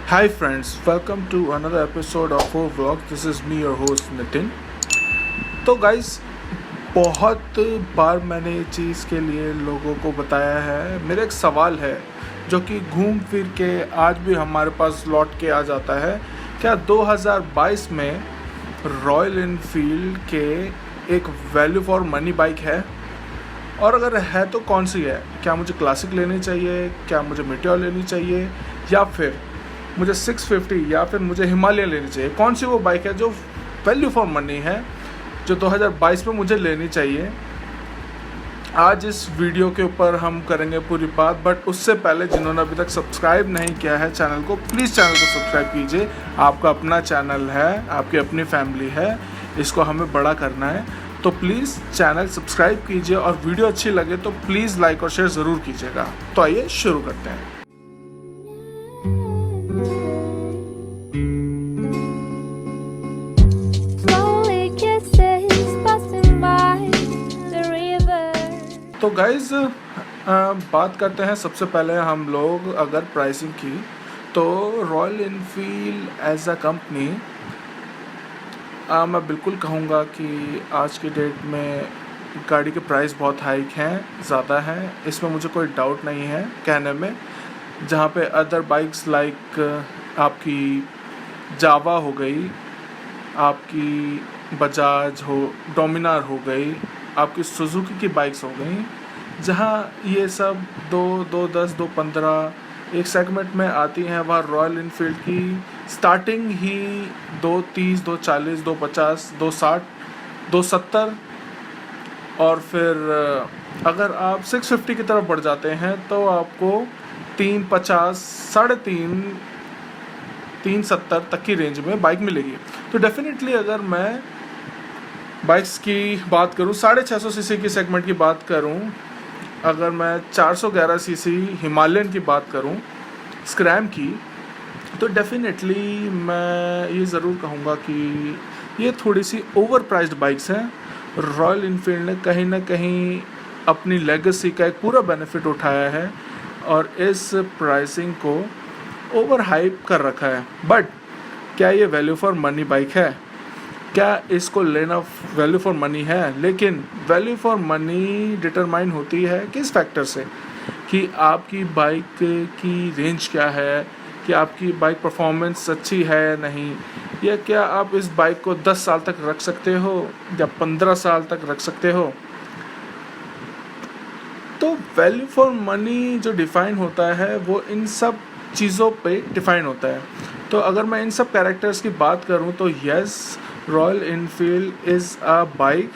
Hi friends, welcome to another episode of our vlog. This is me your host Nitin. तो guys, बहुत बार मैंने ये चीज़ के लिए लोगों को बताया है। मेरा एक सवाल है जो कि घूम फिर के आज भी हमारे पास लौट के आ जाता है। क्या 2022 में रॉयल इनफील्ड के एक वैल्यू फॉर मनी बाइक है? और अगर है तो कौन सी है? क्या मुझे क्लासिक लेनी चाहिए, क्या मुझे मीटियोर लेनी चाहिए, या फिर मुझे 650 या फिर मुझे हिमालय लेनी चाहिए? कौन सी वो बाइक है जो वैल्यू फॉर मनी है, जो 2022 में मुझे लेनी चाहिए? आज इस वीडियो के ऊपर हम करेंगे पूरी बात। बट उससे पहले जिन्होंने अभी तक सब्सक्राइब नहीं किया है चैनल को, प्लीज़ चैनल को सब्सक्राइब कीजिए। आपका अपना चैनल है, आपकी अपनी फैमिली है, इसको हमें बड़ा करना है। तो प्लीज़ चैनल सब्सक्राइब कीजिए और वीडियो अच्छी लगे तो प्लीज़ लाइक और शेयर ज़रूर कीजिएगा। तो आइए शुरू करते हैं। तो गाइज़, बात करते हैं सबसे पहले हम लोग अगर प्राइसिंग की, तो Royal Enfield as a company मैं बिल्कुल कहूँगा कि आज की डेट में गाड़ी के प्राइस बहुत हाइक हैं, ज़्यादा हैं, इसमें मुझे कोई डाउट नहीं है कहने में। जहाँ पे अदर बाइक्स लाइक आपकी जावा हो गई, आपकी बजाज हो, डोमिनार हो गई, आपकी सुजुकी की बाइक्स हो गई, जहाँ ये सब 210, 215 एक सेगमेंट में आती हैं, वहाँ रॉयल इनफील्ड की स्टार्टिंग ही 230, 240, 250, 260, 270, और फिर अगर आप 650 की तरफ बढ़ जाते हैं तो आपको 350, 3.5, 370 तक की रेंज में बाइक मिलेगी। तो डेफिनेटली अगर मैं बाइक्स की बात करूं, 650 सीसी की सेगमेंट की बात करूं, अगर मैं 411 सीसी हिमालयन की बात करूं स्क्रैम की, तो डेफिनेटली मैं ये ज़रूर कहूँगा कि ये थोड़ी सी ओवर प्राइस्ड बाइक्स हैं। रॉयल इनफील्ड ने कहीं ना कहीं अपनी लेगेसी का एक पूरा बेनिफिट उठाया है और इस प्राइसिंग को ओवर हाइप कर रखा है। बट क्या ये वैल्यू फॉर मनी बाइक है? क्या इसको लेना वैल्यू फॉर मनी है? लेकिन वैल्यू फॉर मनी डिटरमाइन होती है किस फैक्टर से, कि आपकी बाइक की रेंज क्या है, कि आपकी बाइक परफॉर्मेंस अच्छी है या नहीं, या क्या आप इस बाइक को 10 साल तक रख सकते हो या 15 साल तक रख सकते हो। तो वैल्यू फॉर मनी जो डिफ़ाइन होता है वो इन सब चीज़ों पे डिफ़ाइन होता है। तो अगर मैं इन सब कैरेक्टर्स की बात करूं तो yes, royal Enfield is a bike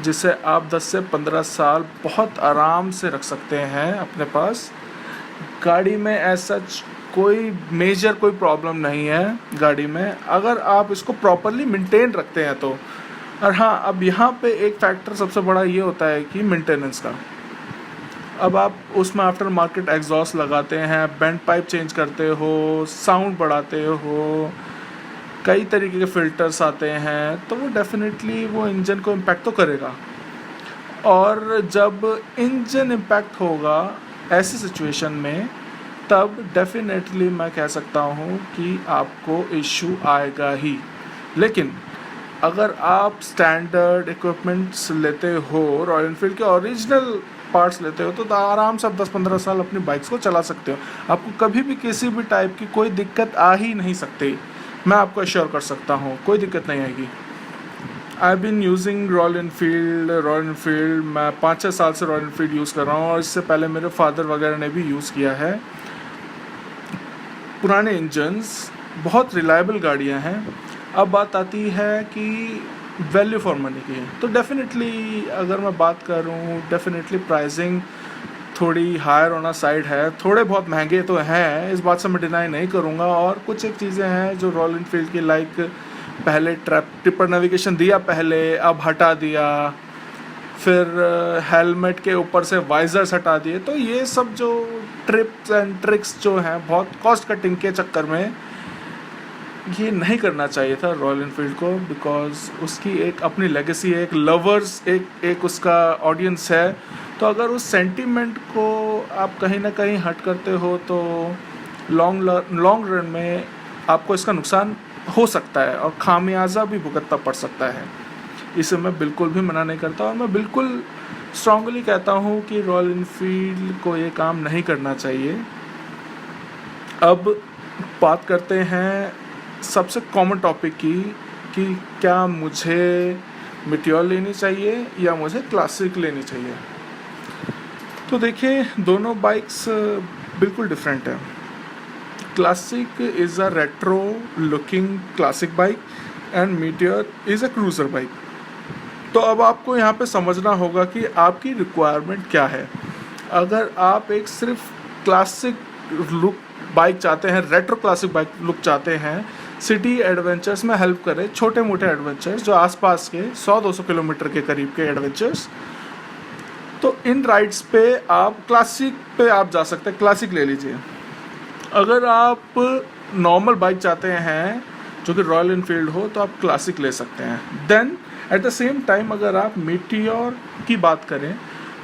जिसे आप 10 से 15 साल बहुत आराम से रख सकते हैं अपने पास। गाड़ी में ऐसा कोई मेजर कोई प्रॉब्लम नहीं है गाड़ी में, अगर आप इसको प्रॉपरली मेंटेन रखते हैं तो। और हाँ, अब यहाँ पे एक फैक्टर सबसे बड़ा ये होता है कि मेंटेनेंस का। अब आप उसमें आफ्टर मार्केट एग्जॉस्ट लगाते हैं, बेंड पाइप चेंज करते हो, साउंड बढ़ाते हो, कई तरीके के फ़िल्टर्स आते हैं, तो वो डेफिनेटली वो इंजन को इम्पैक्ट तो करेगा। और जब इंजन इम्पैक्ट होगा ऐसी सिचुएशन में, तब डेफिनेटली मैं कह सकता हूँ कि आपको इशू आएगा ही। लेकिन अगर आप स्टैंडर्ड इक्विपमेंट्स लेते हो, रॉयल इनफील्ड के ओरिजिनल पार्ट्स लेते हो, तो आराम से आप 10-15 साल अपनी बाइक्स को चला सकते हो। आपको कभी भी किसी भी टाइप की कोई दिक्कत आ ही नहीं सकती, मैं आपको एश्योर कर सकता हूँ, कोई दिक्कत नहीं आएगी। I been using Royal Enfield मैं 5-6 साल से रॉयल इनफील्ड यूज़ कर रहा हूँ, और इससे पहले मेरे फादर वगैरह ने भी यूज़ किया है। पुराने इंजन्स, बहुत रिलायबल गाड़ियाँ हैं। अब बात आती है कि वैल्यू फॉर मनी की, तो डेफिनेटली अगर मैं बात करूँ, डेफिनेटली प्राइसिंग थोड़ी हायर ऑन साइड है, थोड़े बहुत महंगे तो हैं, इस बात से मैं डिनाई नहीं करूँगा। और कुछ एक चीज़ें हैं जो रॉयल इनफील्ड की, लाइक पहले ट्रिपर नेविगेशन दिया, पहले अब हटा दिया, फिर हेलमेट के ऊपर से वाइजर्स हटा दिए। तो ये सब जो ट्रिप्स एंड ट्रिक्स जो हैं, बहुत कॉस्ट कटिंग के चक्कर में ये नहीं करना चाहिए था रॉयल इनफील्ड को, बिकॉज उसकी एक अपनी लेगेसी है, एक लवर्स, एक उसका ऑडियंस है। तो अगर उस सेंटीमेंट को आप कहीं ना कहीं हट करते हो तो लॉन्ग रन में आपको इसका नुकसान हो सकता है और खामियाजा भी भुगतना पड़ सकता है। इसे मैं बिल्कुल भी मना नहीं करता और मैं बिल्कुल स्ट्रांगली कहता हूँ कि रॉयल इनफील्ड को ये काम नहीं करना चाहिए। अब बात करते हैं सबसे कॉमन टॉपिक की कि क्या मुझे मीटियोर लेनी चाहिए या मुझे क्लासिक लेनी चाहिए। तो देखिए, दोनों बाइक्स बिल्कुल डिफरेंट है। Classic is a retro looking classic bike and meteor is a cruiser bike. तो अब आपको यहाँ पे समझना होगा कि आपकी रिक्वायरमेंट क्या है। अगर आप एक सिर्फ क्लासिक लुक बाइक चाहते हैं, रेट्रो क्लासिक बाइक लुक चाहते हैं, सिटी एडवेंचर्स में हेल्प करे, छोटे मोटे एडवेंचर्स जो आसपास के 100-200 किलोमीटर के करीब के एडवेंचर्स, तो इन राइड्स पे आप क्लासिक पे आप जा सकते हैं, क्लासिक ले लीजिए। अगर आप नॉर्मल बाइक चाहते हैं जो कि रॉयल इनफील्ड हो तो आप क्लासिक ले सकते हैं। Then at the same time अगर आप मीटियोर की बात करें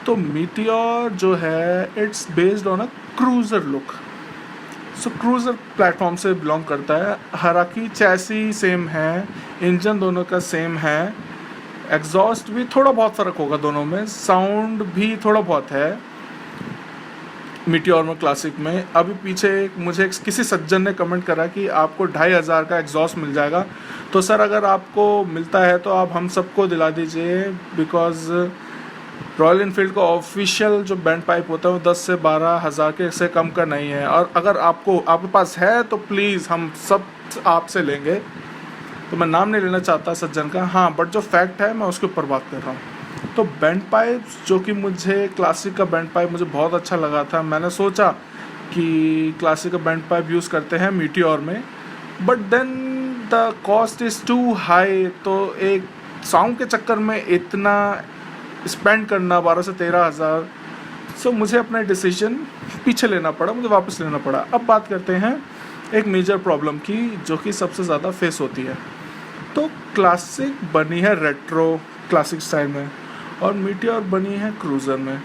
तो मीटियोर जो है it's based on a cruiser look. So cruiser platform से बिलोंग करता है। हालांकि चैसी सेम है, इंजन दोनों का सेम है, एग्जॉस्ट भी थोड़ा बहुत फ़र्क होगा दोनों में, साउंड भी थोड़ा बहुत है मीटियोर में क्लासिक में। अभी पीछे मुझे किसी सज्जन ने कमेंट करा कि आपको 2500 का एग्जॉस्ट मिल जाएगा। तो सर अगर आपको मिलता है तो आप हम सबको दिला दीजिए, बिकॉज़ रॉयल इनफील्ड का ऑफिशियल जो बैंड पाइप होता है वो 10 से 12 हज़ार के से कम का नहीं है। और अगर आपके पास है तो प्लीज़ हम सब आपसे लेंगे। तो मैं नाम नहीं लेना चाहता सज्जन का, हाँ, बट जो फैक्ट है मैं उसके ऊपर बात कर रहा हूँ। तो बैंड पाइप जो कि मुझे क्लासिक का बैंड पाइप मुझे बहुत अच्छा लगा था, मैंने सोचा कि क्लासिक का बैंड पाइप यूज़ करते हैं मीटियोर में, but then the cost is too high. तो एक साउंड के चक्कर में इतना स्पेंड करना 12 से 13 हज़ार, सो मुझे अपना डिसीजन पीछे लेना पड़ा, मुझे वापस लेना पड़ा। अब बात करते हैं एक मेजर प्रॉब्लम की जो कि सबसे ज़्यादा फेस होती है। तो क्लासिक बनी है रेट्रो क्लासिक स्टाइल में और मीटियोर बनी है क्रूज़र में।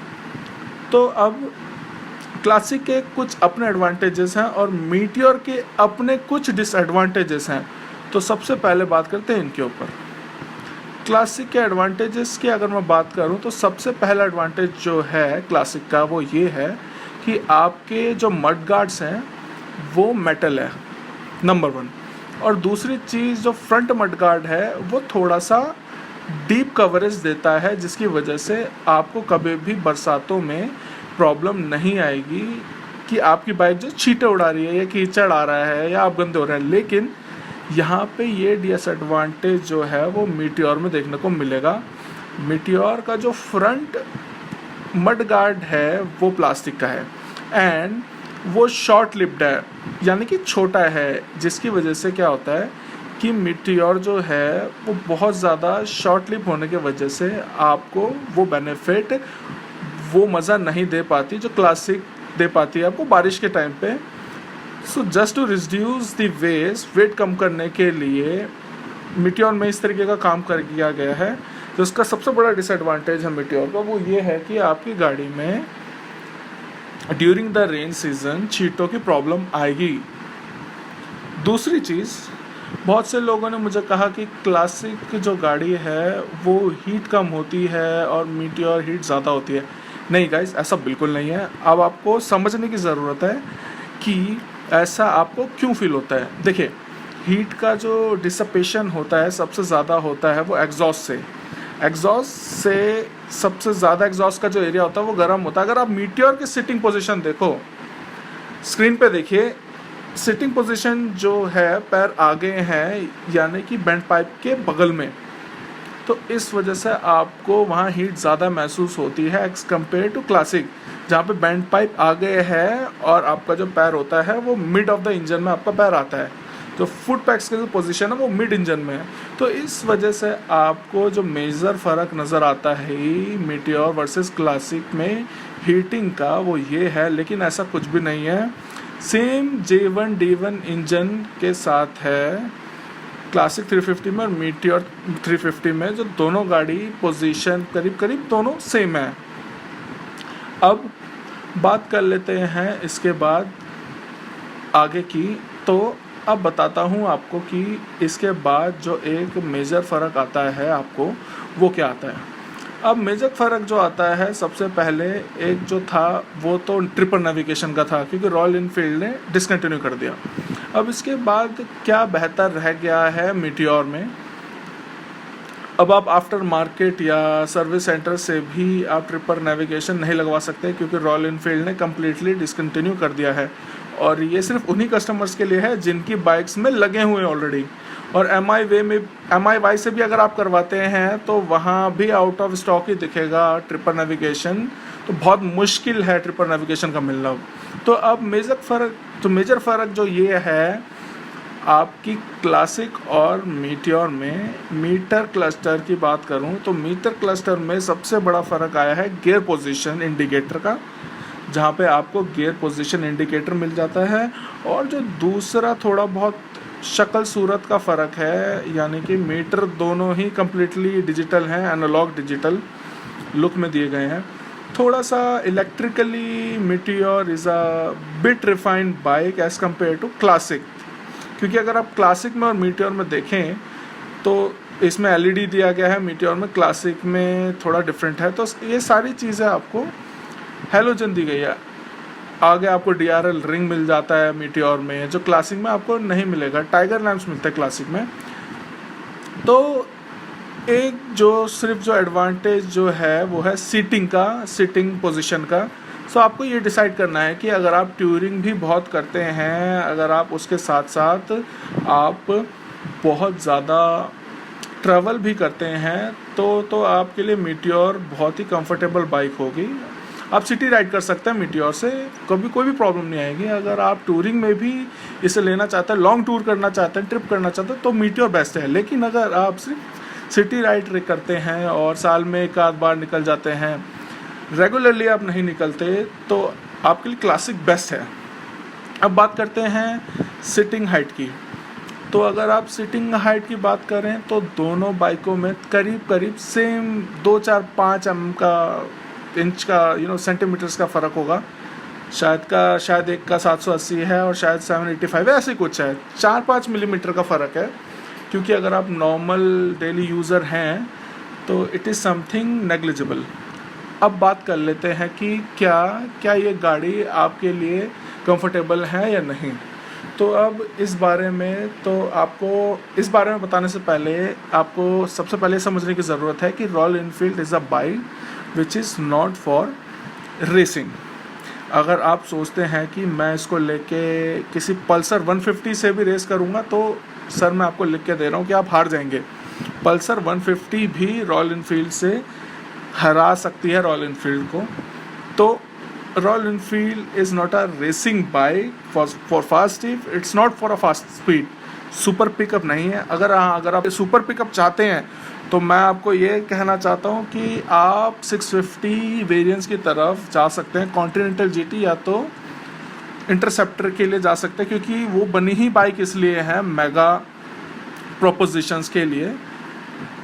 तो अब क्लासिक के कुछ अपने एडवांटेजेस हैं और मीटियोर के अपने कुछ डिसएडवांटेजेस हैं। तो सबसे पहले बात करते हैं इनके ऊपर। क्लासिक के एडवांटेजेस की अगर मैं बात करूं तो सबसे पहला एडवांटेज जो है क्लासिक का वो ये है कि आपके जो मड गार्ड्स हैं वो मेटल है, नंबर 1। और दूसरी चीज़, जो फ्रंट मड गार्ड है वो थोड़ा सा डीप कवरेज देता है, जिसकी वजह से आपको कभी भी बरसातों में प्रॉब्लम नहीं आएगी कि आपकी बाइक जो छींटे उड़ा रही है या कीचड़ आ रहा है या आप गंदे हो रहे हैं। लेकिन यहाँ पे ये डिसएडवांटेज जो है वो मीटियोर में देखने को मिलेगा। मीटियोर का जो फ्रंट मड गार्ड है वो प्लास्टिक का है एंड वो शॉर्ट लिप्ड है, यानी कि छोटा है, जिसकी वजह से क्या होता है कि मीटियोर जो है वो बहुत ज़्यादा शॉर्ट लिप होने की वजह से आपको वो बेनिफिट, वो मज़ा नहीं दे पाती जो क्लासिक दे पाती है आपको बारिश के टाइम पे। So just to reduce the weight कम करने के लिए मीटियोर में इस तरीके का काम कर किया गया है। तो उसका सबसे बड़ा डिसएडवांटेज है मीटियोर का, वो ये है कि आपकी गाड़ी में ड्यूरिंग द रेन सीजन छींटों की प्रॉब्लम आएगी। दूसरी चीज़, बहुत से लोगों ने मुझे कहा कि क्लासिक जो गाड़ी है वो हीट कम होती है और मीटियोर हीट ज़्यादा होती है। नहीं गाइस, ऐसा बिल्कुल नहीं है। अब आपको समझने की ज़रूरत है कि ऐसा आपको क्यों फील होता है। देखिए, हीट का जो डिसिपेशन होता है सबसे ज़्यादा होता है वो एग्जॉस्ट से सबसे ज़्यादा एग्जॉस्ट का जो एरिया होता है वो गर्म होता है। अगर आप मीटियोर की सिटिंग पोजीशन देखो, स्क्रीन पे देखिए, सिटिंग पोजीशन जो है पैर आगे हैं, यानी कि बेंड पाइप के बगल में, तो इस वजह से आपको वहाँ हीट ज़्यादा महसूस होती है एज़ कम्पेयर टू क्लासिक, जहाँ पे बैंड पाइप आगे है और आपका जो पैर होता है वो मिड ऑफ द इंजन में आपका पैर आता है। तो फुट पैक्स की जो पोजीशन है वो मिड इंजन में है। तो इस वजह से आपको जो मेजर फ़र्क नज़र आता है मीटियोर वर्सेस क्लासिक में हीटिंग का, वो ये है। लेकिन ऐसा कुछ भी नहीं है, सेम J1 D1 इंजन के साथ है क्लासिक 350 में और मीटियोर 350 में, जो दोनों गाड़ी पोजीशन करीब करीब दोनों सेम है। अब बात कर लेते हैं इसके बाद आगे की। तो अब बताता हूँ आपको कि इसके बाद जो एक मेजर फ़र्क आता है आपको, वो क्या आता है। अब मेजर फ़र्क जो आता है, सबसे पहले एक जो था वो तो ट्रिपल नेविगेशन का था, क्योंकि रॉयल इनफील्ड ने डिसकंटिन्यू कर दिया। अब इसके बाद क्या बेहतर रह गया है मीटियोर में, अब आप आफ्टर मार्केट या सर्विस सेंटर से भी आप ट्रिपल नेविगेशन नहीं लगवा सकते, क्योंकि रॉयल इनफील्ड ने कम्प्लीटली डिसकंटिन्यू कर दिया है। और ये सिर्फ उन्हीं कस्टमर्स के लिए है जिनकी बाइक्स में लगे हुए हैं ऑलरेडी। और MI से भी अगर आप करवाते हैं तो वहाँ भी आउट ऑफ स्टॉक ही दिखेगा ट्रिपल नेविगेशन। तो बहुत मुश्किल है ट्रिपल नेविगेशन का मिलना। तो अब मेजर फ़र्क जो ये है आपकी क्लासिक और मीटियोर में, मीटर क्लस्टर की बात करूं तो मीटर क्लस्टर में सबसे बड़ा फ़र्क आया है गियर पोजीशन इंडिकेटर का, जहां पे आपको गियर पोजीशन इंडिकेटर मिल जाता है। और जो दूसरा थोड़ा बहुत शक्ल सूरत का फ़र्क है, यानी कि मीटर दोनों ही कम्प्लीटली डिजिटल हैं, एनालॉग डिजिटल लुक में दिए गए हैं। थोड़ा सा electrically Meteor is a bit refined bike as compare to Classic, क्योंकि अगर आप क्लासिक में और मीटियोर में देखें तो इसमें LED दिया गया है, मीटियोर में, क्लासिक में थोड़ा डिफरेंट है। तो ये सारी चीज़ें आपको हैलोजन दी गई है। आगे आपको DRL रिंग मिल जाता है मीटियोर में, जो क्लासिक में आपको नहीं मिलेगा। टाइगर लैंप्स मिलते हैं क्लासिक में। तो एक जो एडवांटेज जो है वो है सीटिंग पोजीशन का। सो आपको ये डिसाइड करना है कि अगर आप टूरिंग भी बहुत करते हैं, अगर आप उसके साथ साथ आप बहुत ज़्यादा ट्रैवल भी करते हैं, तो आपके लिए मीटियोर बहुत ही कंफर्टेबल बाइक होगी। आप सिटी राइड कर सकते हैं मीटियोर से, कभी कोई भी प्रॉब्लम नहीं आएगी। अगर आप टूरिंग में भी इसे लेना चाहते हैं, लॉन्ग टूर करना चाहते हैं, ट्रिप करना चाहते हैं, तो मीटियोर बेस्ट है। लेकिन अगर आप सिर्फ सिटी राइड करते हैं और साल में एक आध बार निकल जाते हैं, रेगुलरली आप नहीं निकलते, तो आपके लिए क्लासिक बेस्ट है। अब बात करते हैं सिटिंग हाइट की। तो अगर आप सिटिंग हाइट की बात करें तो दोनों बाइकों में करीब सेम 2-4-5 इंच का सेंटीमीटर्स का फ़र्क होगा। शायद एक का 780 है और शायद 785 है, ऐसे कुछ है। 4-5 मिलीमीटर का फ़र्क है, क्योंकि अगर आप नॉर्मल डेली यूज़र हैं तो इट इज़ समथिंग नेग्लिजिबल। अब बात कर लेते हैं कि क्या ये गाड़ी आपके लिए कंफर्टेबल है या नहीं। तो अब इस बारे में बताने से पहले आपको सबसे पहले समझने की ज़रूरत है कि royal Enfield is a bike which is not for racing. अगर आप सोचते हैं कि मैं इसको लेके किसी पल्सर 150 से भी रेस करूँगा, तो सर मैं आपको लिख के दे रहा हूँ कि आप हार जाएंगे। पल्सर 150 भी रॉयल इनफील्ड से हरा सकती है रॉयल इनफील्ड को। तो Royal Enfield is not a racing bike for fast speed, it's not for a fast speed. Super pickup नहीं है। अगर आप सुपर पिकअप चाहते हैं तो मैं आपको ये कहना चाहता हूँ कि आप 650 वेरिएंट्स की तरफ जा सकते हैं, कॉन्टिनेंटल GT या तो इंटरसेप्टर के लिए जा सकते हैं, क्योंकि वो बनी ही बाइक इसलिए है मेगा प्रोपोजिशंस के लिए।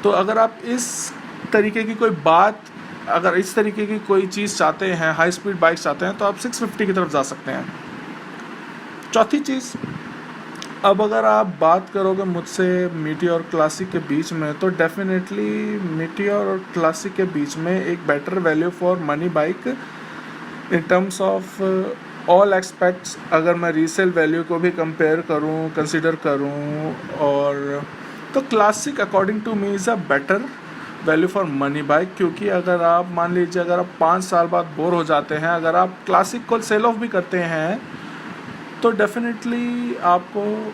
तो अगर आप इस तरीके की कोई चीज़ चाहते हैं, हाई स्पीड बाइक चाहते हैं, तो आप 650 की तरफ जा सकते हैं। चौथी चीज़, अब अगर आप बात करोगे मुझसे मीटियोर और क्लासिक के बीच में, तो डेफिनेटली मीटियोर और क्लासिक के बीच में एक better value for money bike in terms of all aspects, अगर मैं रीसेल वैल्यू को भी कंसिडर करूँ, और तो Classic according to me is a better value for money bike. क्योंकि अगर आप मान लीजिए अगर आप 5 साल बाद बोर हो जाते हैं, अगर आप क्लासिक को सेल ऑफ भी करते हैं, तो डेफिनेटली आपको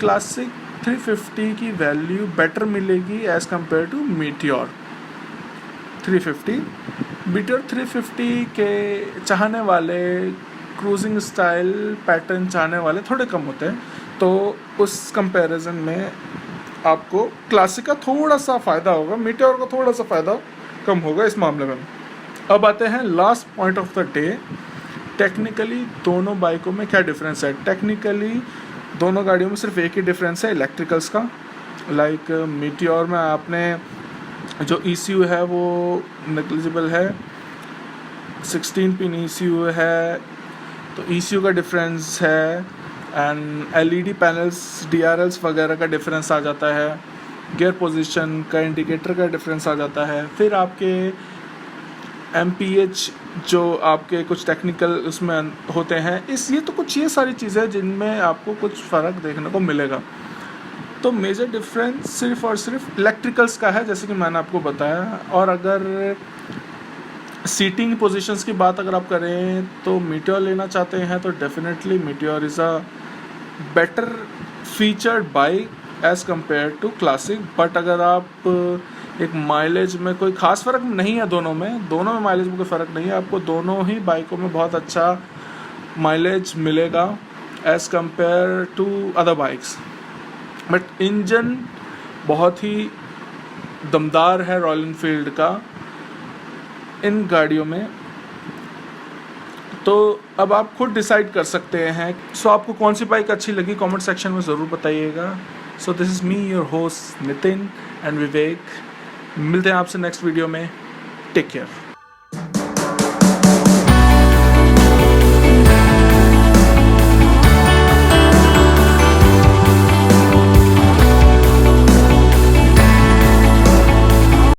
क्लासिक 350 की वैल्यू बेटर मिलेगी as compare to Meteor 350। Meteor 350 के चाहने वाले, क्रूजिंग स्टाइल पैटर्न चाहने वाले थोड़े कम होते हैं, तो उस कंपैरिजन में आपको क्लासिक का थोड़ा सा फ़ायदा होगा, मीटियोर का थोड़ा सा फ़ायदा कम होगा इस मामले में। अब आते हैं last point of the day, technically दोनों बाइकों में क्या डिफरेंस है। टेक्निकली दोनों गाड़ियों में सिर्फ एक ही डिफरेंस है इलेक्ट्रिकल्स का। लाइक मीटियोर में आपने जो ECU है वो नेग्लिजिबल है, 16 पिन ECU है, तो ECU का डिफरेंस है। एंड एलईडी पैनल्स, डीआरएल्स वगैरह का डिफरेंस आ जाता है, गियर पोजीशन का इंडिकेटर का डिफरेंस आ जाता है। फिर आपके एमपीएच जो आपके कुछ टेक्निकल उसमें होते हैं, ये तो कुछ ये सारी चीज़ें हैं जिनमें आपको कुछ फ़र्क देखने को मिलेगा। तो मेजर डिफरेंस सिर्फ और सिर्फ इलेक्ट्रिकल्स का है, जैसे कि मैंने आपको बताया। और अगर सीटिंग पोजीशंस की बात अगर आप करें तो मीटियोर लेना चाहते हैं तो definitely Meteor is a better featured bike as compare to Classic. But अगर आप एक माइलेज में कोई ख़ास फ़र्क नहीं है, दोनों में माइलेज में कोई फ़र्क नहीं है, आपको दोनों ही बाइकों में बहुत अच्छा माइलेज मिलेगा as compare to other bikes. But engine बहुत ही दमदार है रॉयल एनफील्ड का इन गाड़ियों में। तो अब आप खुद डिसाइड कर सकते हैं। सो आपको कौन सी बाइक अच्छी लगी कमेंट सेक्शन में ज़रूर बताइएगा। So this is me your host Nitin and Vivek. मिलते हैं आपसे नेक्स्ट वीडियो में। Take care.